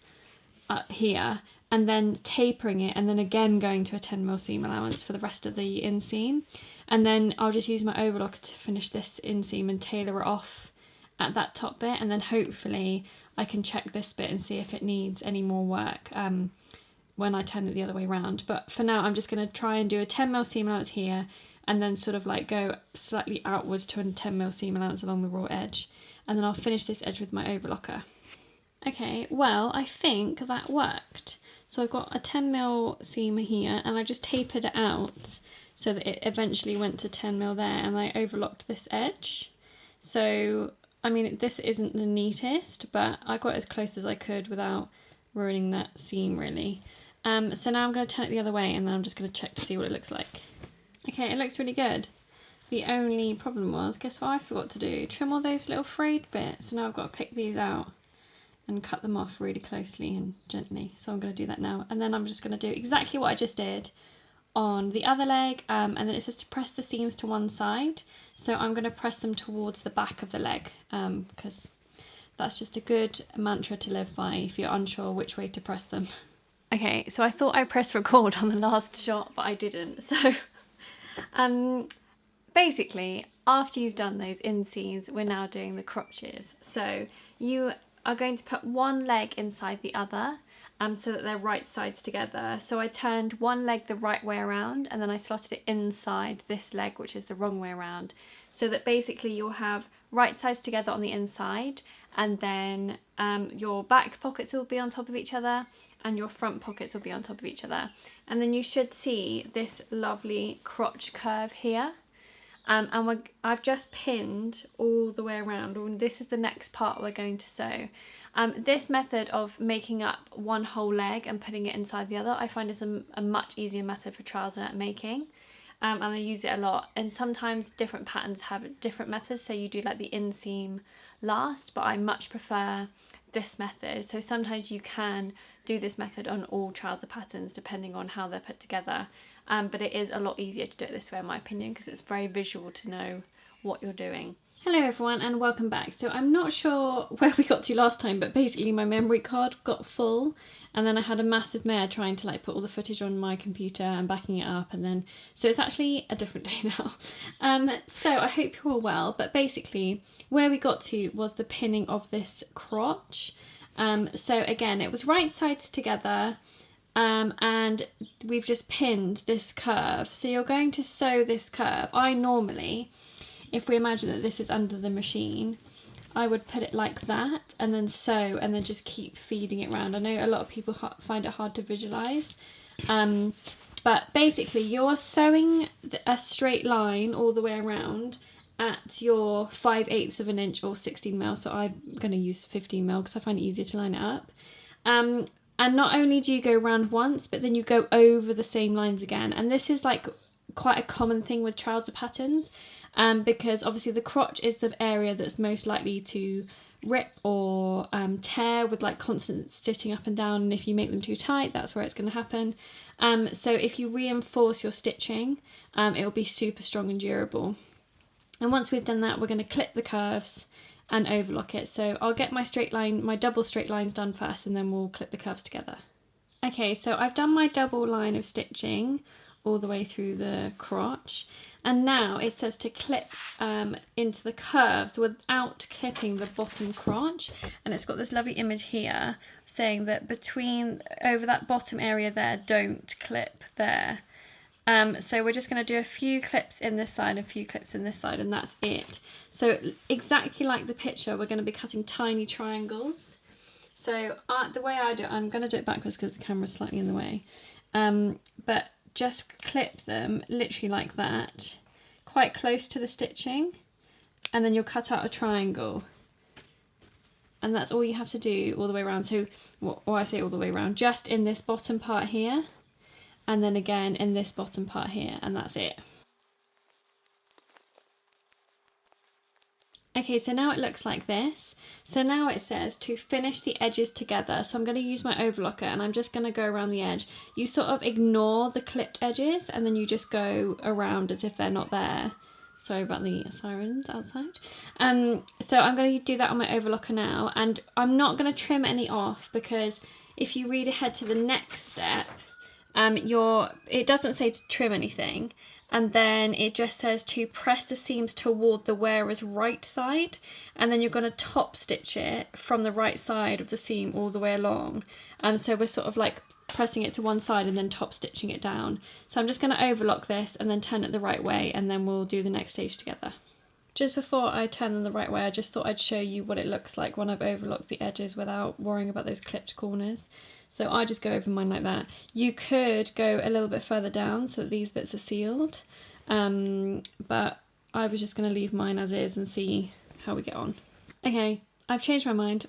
here, and then tapering it, and then again going to a 10mm seam allowance for the rest of the inseam. And then I'll just use my overlocker to finish this inseam and tailor it off at that top bit, and then hopefully I can check this bit and see if it needs any more work when I turn it the other way around. But for now I'm just going to try and do a 10mm seam allowance here, and then sort of like go slightly outwards to a 10mm seam allowance along the raw edge, and then I'll finish this edge with my overlocker. Okay, well, I think that worked. So I've got a 10mm seam here, and I just tapered it out so that it eventually went to 10mm there, and I overlocked this edge. So, I mean, this isn't the neatest, but I got as close as I could without ruining that seam, really. So now I'm going to turn it the other way, and then I'm just going to check to see what it looks like. Okay, it looks really good. The only problem was, guess what I forgot to do? Trim all those little frayed bits. So now I've got to pick these out and cut them off really closely and gently. So I'm going to do that now. And then I'm just going to do exactly what I just did on the other leg. And then it says to press the seams to one side. So I'm going to press them towards the back of the leg, because that's just a good mantra to live by if you're unsure which way to press them. Okay, so I thought I pressed record on the last shot, but I didn't. So basically, after you've done those inseams, we're now doing the crotches. So you are going to put one leg inside the other, so that they're right sides together. So I turned one leg the right way around, and then I slotted it inside this leg, which is the wrong way around, so that basically you'll have right sides together on the inside, and then your back pockets will be on top of each other, and your front pockets will be on top of each other. And then you should see this lovely crotch curve here. I've just pinned all the way around, and this is the next part we're going to sew. This method of making up one whole leg and putting it inside the other, I find is a much easier method for trouser making, and I use it a lot. And sometimes different patterns have different methods, so you do like the inseam last, but I much prefer this method. So sometimes you can do this method on all trouser patterns depending on how they're put together, but it is a lot easier to do it this way in my opinion, because it's very visual to know what you're doing. Hello everyone and welcome back. So I'm not sure where we got to last time, but basically my memory card got full and then I had a massive mare trying to like put all the footage on my computer and backing it up, and then so it's actually a different day now. So I hope you're all well, but basically where we got to was the pinning of this crotch. So again, it was right sides together, and we've just pinned this curve. So you're going to sew this curve. I normally, if we imagine that this is under the machine, I would put it like that and then sew and then just keep feeding it around. I know a lot of people find it hard to visualise, but basically you're sewing a straight line all the way around at your 5/8 of an inch or 16mm. So I'm going to use 15mm because I find it easier to line it up. And not only do you go round once, but then you go over the same lines again. And this is like quite a common thing with trouser patterns. Because obviously the crotch is the area that's most likely to rip or tear with like constant stitching up and down, and if you make them too tight, that's where it's going to happen. So if you reinforce your stitching, it will be super strong and durable. And once we've done that, we're going to clip the curves and overlock it. So I'll get my straight line, my double straight lines done first, and then we'll clip the curves together. Okay, so I've done my double line of stitching all the way through the crotch, and now it says to clip into the curves without clipping the bottom crotch, and it's got this lovely image here saying that over that bottom area there, don't clip there. So we're just going to do a few clips in this side, a few clips in this side, and that's it. So exactly like the picture, we're going to be cutting tiny triangles. So the way I do it, I'm going to do it backwards because the camera's slightly in the way, but just clip them literally like that, quite close to the stitching, and then you'll cut out a triangle. And that's all you have to do all the way around. So, or I say all the way around, just in this bottom part here, and then again in this bottom part here, and that's it. Okay, so now it looks like this. So now it says to finish the edges together. So I'm going to use my overlocker and I'm just going to go around the edge. You sort of ignore the clipped edges and then you just go around as if they're not there. Sorry about the sirens outside. So I'm going to do that on my overlocker now, and I'm not going to trim any off because if you read ahead to the next step, it doesn't say to trim anything. And then it just says to press the seams toward the wearer's right side, and then you're going to top stitch it from the right side of the seam all the way along. So we're sort of like pressing it to one side and then top stitching it down. So I'm just going to overlock this and then turn it the right way, and then we'll do the next stage together. Just before I turn them the right way, I just thought I'd show you what it looks like when I've overlocked the edges without worrying about those clipped corners. So I just go over mine like that. You could go a little bit further down so that these bits are sealed, but I was just going to leave mine as is and see how we get on. Okay, I've changed my mind.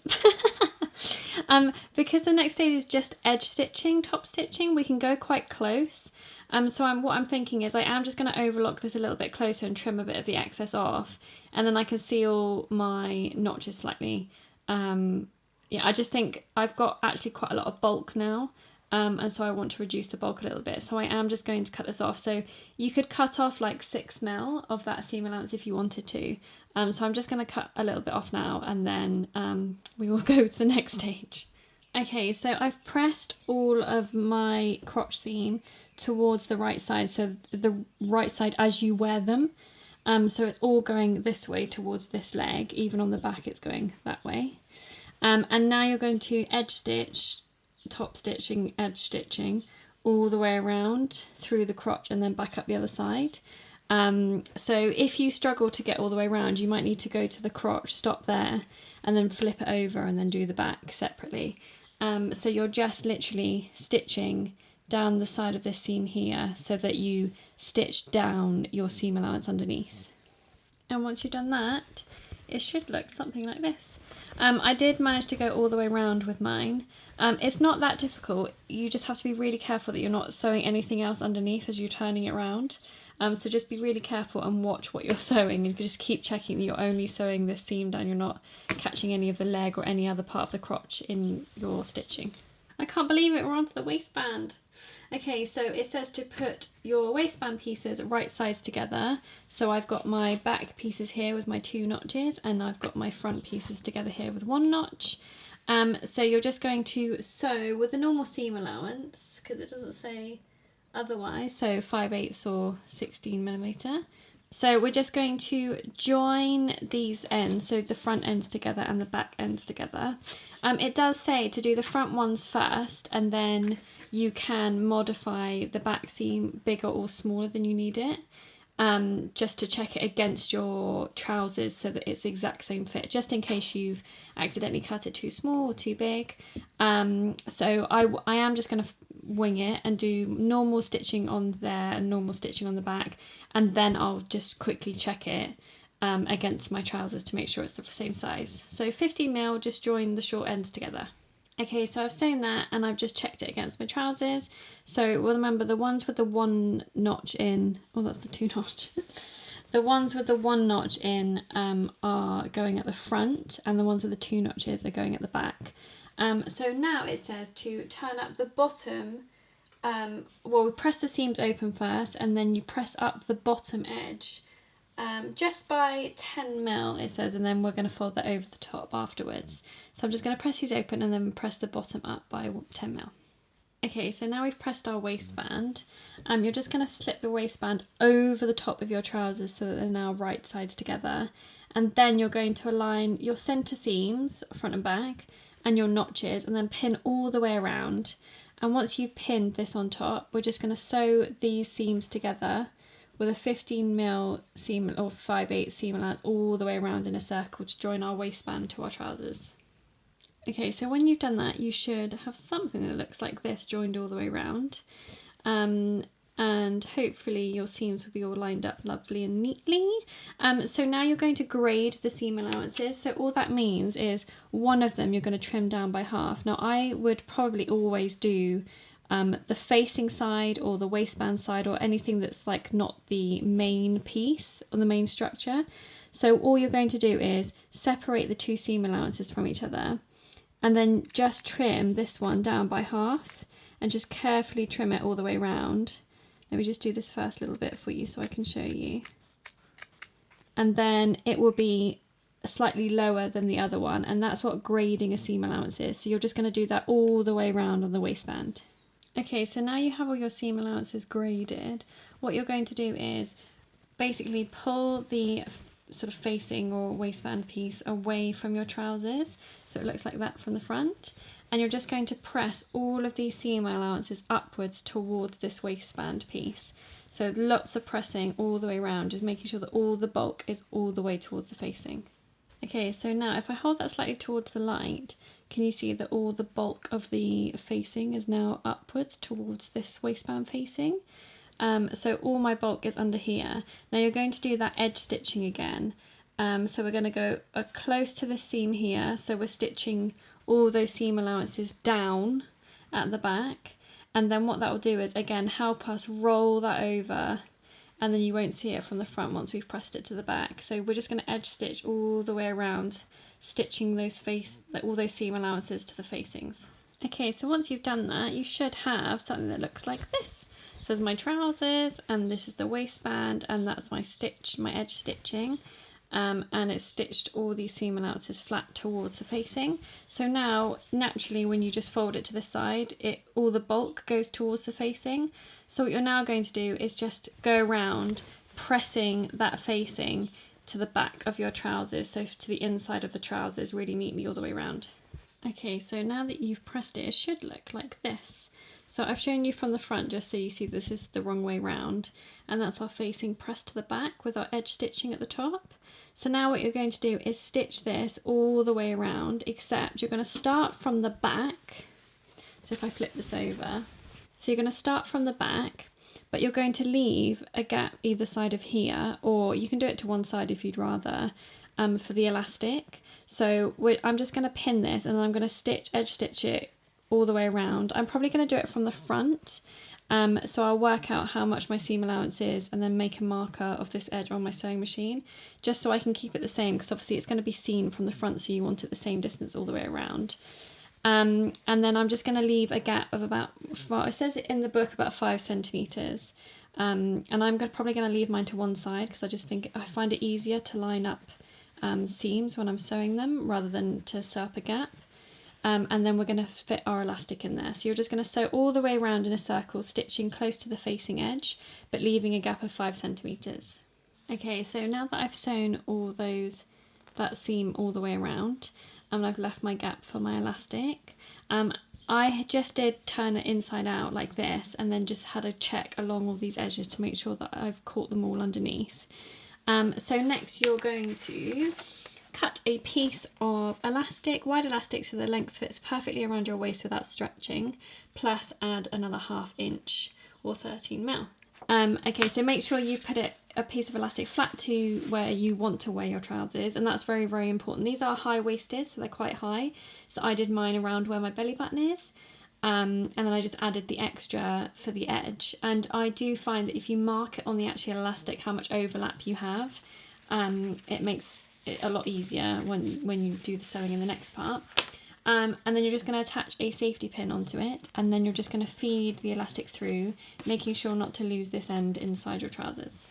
Because the next stage is just edge stitching, top stitching, we can go quite close. So what I'm thinking is I am just going to overlock this a little bit closer and trim a bit of the excess off, and then I can seal my notches slightly. Yeah, I just think I've got actually quite a lot of bulk now, and so I want to reduce the bulk a little bit. So I am just going to cut this off. So you could cut off like 6mm of that seam allowance if you wanted to. So I'm just going to cut a little bit off now, and then we will go to the next stage. Okay, so I've pressed all of my crotch seam towards the right side, so the right side as you wear them. So it's all going this way towards this leg, even on the back it's going that way. And now you're going to edge stitch, top stitching, edge stitching all the way around through the crotch and then back up the other side. So if you struggle to get all the way around, you might need to go to the crotch, stop there, and then flip it over and then do the back separately. So you're just literally stitching down the side of this seam here so that you stitch down your seam allowance underneath. And once you've done that, it should look something like this. I did manage to go all the way around with mine. It's not that difficult. You just have to be really careful that you're not sewing anything else underneath as you're turning it around. So just be really careful and watch what you're sewing, and just keep checking that you're only sewing this seam down, you're not catching any of the leg or any other part of the crotch in your stitching. I can't believe it, we're onto the waistband. Okay, so it says to put your waistband pieces right sides together. So I've got my back pieces here with my 2 notches, and I've got my front pieces together here with 1 notch. So you're just going to sew with the normal seam allowance, because it doesn't say otherwise, so 5/8 or 16mm. So we're just going to join these ends, so the front ends together and the back ends together. It does say to do the front ones first, and then you can modify the back seam bigger or smaller than you need it, just to check it against your trousers so that it's the exact same fit, just in case you've accidentally cut it too small or too big. So I am just going to wing it and do normal stitching on there and normal stitching on the back, and then I'll just quickly check it against my trousers to make sure it's the same size. So 50mm, just join the short ends together. Okay, so I've sewn that and I've just checked it against my trousers. So well, remember the ones with the 1 notch in, oh that's the 2 notch. The ones with the 1 notch in are going at the front, and the ones with the 2 notches are going at the back. So now it says to turn up the bottom, well, we press the seams open first, and then you press up the bottom edge just by 10mm, it says, and then we're going to fold that over the top afterwards. So I'm just going to press these open and then press the bottom up by 10mm. Okay, so now we've pressed our waistband. You're just going to slip the waistband over the top of your trousers so that they're now right sides together, and then you're going to align your centre seams, front and back, and your notches, and then pin all the way around. And once you've pinned this on top, we're just going to sew these seams together with a 15mm seam or 5/8 seam allowance all the way around in a circle to join our waistband to our trousers. Okay, so when you've done that, you should have something that looks like this joined all the way around. And hopefully your seams will be all lined up lovely and neatly. So now you're going to grade the seam allowances. So all that means is one of them you're going to trim down by half. Now I would probably always do the facing side or the waistband side, or anything that's like not the main piece or the main structure. So all you're going to do is separate the 2 seam allowances from each other, and then just trim this one down by half, and just carefully trim it all the way around. Let me just do this first little bit for you so I can show you. And then it will be slightly lower than the other one, and that's what grading a seam allowance is. So you're just going to do that all the way around on the waistband. Okay, so now you have all your seam allowances graded. What you're going to do is basically pull the sort of facing or waistband piece away from your trousers, so it looks like that from the front, and you're just going to press all of these seam allowances upwards towards this waistband piece. So lots of pressing all the way around, just making sure that all the bulk is all the way towards the facing. Okay, so now if I hold that slightly towards the light, can you see that all the bulk of the facing is now upwards towards this waistband facing? So all my bulk is under here. Now you're going to do that edge stitching again. So we're going to go close to the seam here, so we're stitching all those seam allowances down at the back, and then what that will do is again help us roll that over, and then you won't see it from the front once we've pressed it to the back. So we're just going to edge stitch all the way around, stitching those all those seam allowances to the facings. Okay, so once you've done that, you should have something that looks like this. So there's my trousers, and this is the waistband, and that's my edge stitching, and it's stitched all these seam allowances flat towards the facing. So now naturally when you just fold it to the side, all the bulk goes towards the facing. So what you're now going to do is just go around pressing that facing to the back of your trousers, so to the inside of the trousers really neatly all the way around. Okay, so now that you've pressed it, it should look like this. So I've shown you from the front just so you see this is the wrong way round, and that's our facing pressed to the back with our edge stitching at the top. So now what you're going to do is stitch this all the way around, except you're going to start from the back. So if I flip this over, so you're going to start from the back, but you're going to leave a gap either side of here, or you can do it to one side if you'd rather, for the elastic. So I'm just going to pin this, and then I'm going to edge stitch it all the way around. I'm probably going to do it from the front, so I'll work out how much my seam allowance is and then make a marker of this edge on my sewing machine, just so I can keep it the same, because obviously it's going to be seen from the front, so you want it the same distance all the way around. And then I'm just going to leave a gap of about, well, it says it in the book about 5 centimetres. And I'm probably going to leave mine to one side because I just think I find it easier to line up seams when I'm sewing them rather than to sew up a gap. And then we're going to fit our elastic in there. So you're just going to sew all the way around in a circle, stitching close to the facing edge, but leaving a gap of 5 centimetres. Okay, so now that I've sewn all that seam all the way around, and I've left my gap for my elastic, I just did turn it inside out like this and then just had a check along all these edges to make sure that I've caught them all underneath. So next you're going to cut a piece of elastic, wide elastic, so the length fits perfectly around your waist without stretching, plus add another 1/2 inch or 13 mil. Okay, so make sure you put a piece of elastic flat to where you want to wear your trousers, and that's very, very important. These are high-waisted, so they're quite high, so I did mine around where my belly button is, and then I just added the extra for the edge. And I do find that if you mark it on the actual elastic how much overlap you have, it makes it a lot easier when you do the sewing in the next part. And then you're just going to attach a safety pin onto it, and then you're just going to feed the elastic through, making sure not to lose this end inside your trousers.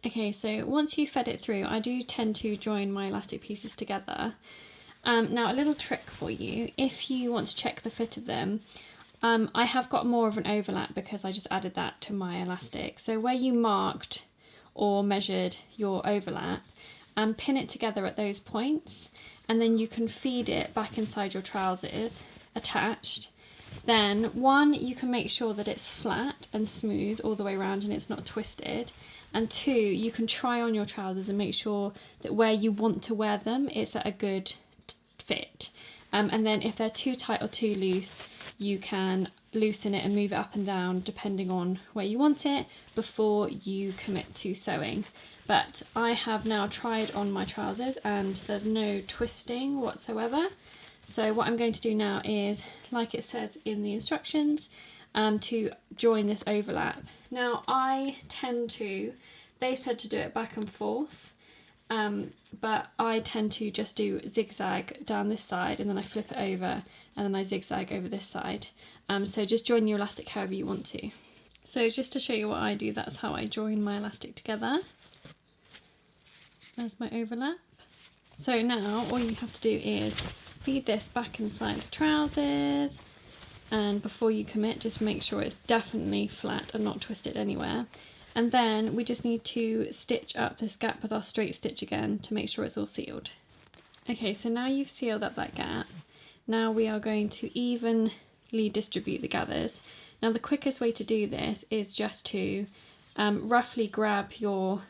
Okay, so once you've fed it through, I do tend to join my elastic pieces together. Now a little trick for you, if you want to check the fit of them, I have got more of an overlap because I just added that to my elastic. So where you marked or measured your overlap, pin it together at those points, and then you can feed it back inside your trousers attached. Then you can make sure that it's flat and smooth all the way around and it's not twisted. And 2, you can try on your trousers and make sure that where you want to wear them, it's at a good fit. And then if they're too tight or too loose, you can loosen it and move it up and down depending on where you want it before you commit to sewing. But I have now tried on my trousers and there's no twisting whatsoever. So what I'm going to do now is, like it says in the instructions, to join this overlap. Now they said to do it back and forth, but I tend to just do zigzag down this side and then I flip it over and then I zigzag over this side. So just join your elastic however you want to. So just to show you what I do, that's how I join my elastic together. There's my overlap. So now all you have to do is feed this back inside the trousers, and before you commit, just make sure it's definitely flat and not twisted anywhere. And then we just need to stitch up this gap with our straight stitch again to make sure it's all sealed. Okay, so now you've sealed up that gap. Now we are going to evenly distribute the gathers. Now the quickest way to do this is just to roughly grab your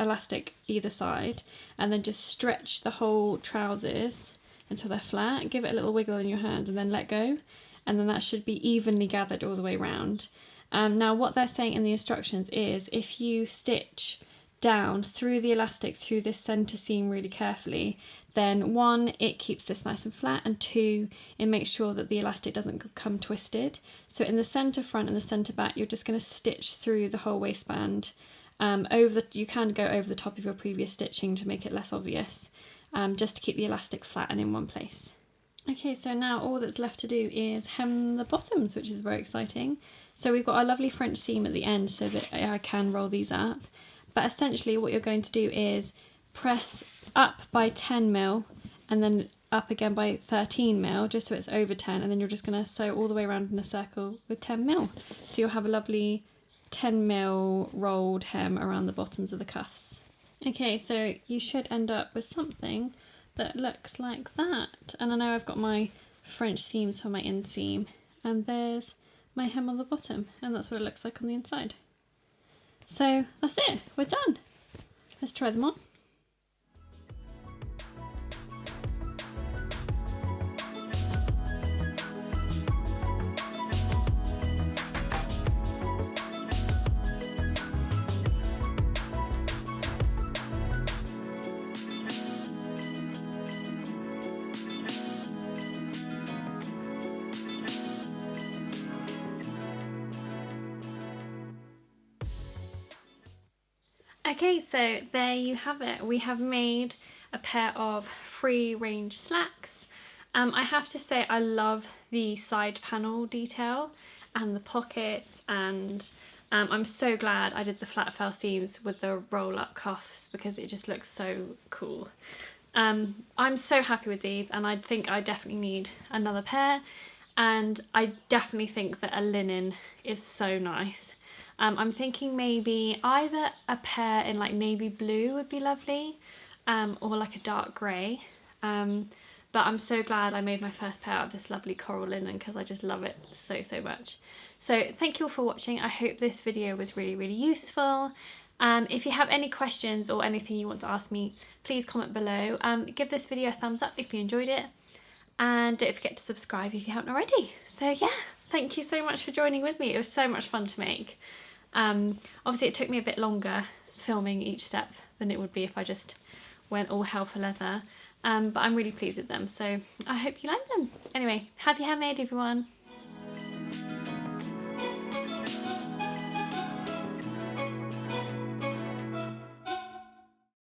elastic either side and then just stretch the whole trousers until they're flat. Give it a little wiggle in your hand and then let go, and then that should be evenly gathered all the way around. Now what they're saying in the instructions is if you stitch down through the elastic through this centre seam really carefully, then 1, it keeps this nice and flat, and 2, it makes sure that the elastic doesn't come twisted. So in the centre front and the centre back, you're just going to stitch through the whole waistband. You can go over the top of your previous stitching to make it less obvious, just to keep the elastic flat and in one place. Okay, so now all that's left to do is hem the bottoms, which is very exciting. So we've got our lovely French seam at the end so that I can roll these up. But essentially what you're going to do is press up by 10 mil and then up again by 13 mil, just so it's over 10, and then you're just going to sew all the way around in a circle with 10 mil. So you'll have a lovely 10 mil rolled hem around the bottoms of the cuffs. Okay, so you should end up with something that looks like that. And I know I've got my French seams for my inseam, and there's my hem on the bottom, and that's what it looks like on the inside. So that's it, we're done. Let's try them on. Okay, so there you have it. We have made a pair of free range slacks. I have to say I love the side panel detail and the pockets, and I'm so glad I did the flat fell seams with the roll up cuffs because it just looks so cool. I'm so happy with these, and I think I definitely need another pair, and I definitely think that a linen is so nice. I'm thinking maybe either a pair in like navy blue would be lovely, or like a dark grey. But I'm so glad I made my first pair out of this lovely coral linen because I just love it so much. So thank you all for watching. I hope this video was really useful. If you have any questions or anything you want to ask me, please comment below. Give this video a thumbs up if you enjoyed it, and don't forget to subscribe if you haven't already. So yeah, thank you so much for joining with me. It was so much fun to make. Obviously it took me a bit longer filming each step than it would be if I just went all hell for leather, but I'm really pleased with them, so I hope you like them. Anyway, happy handmade everyone.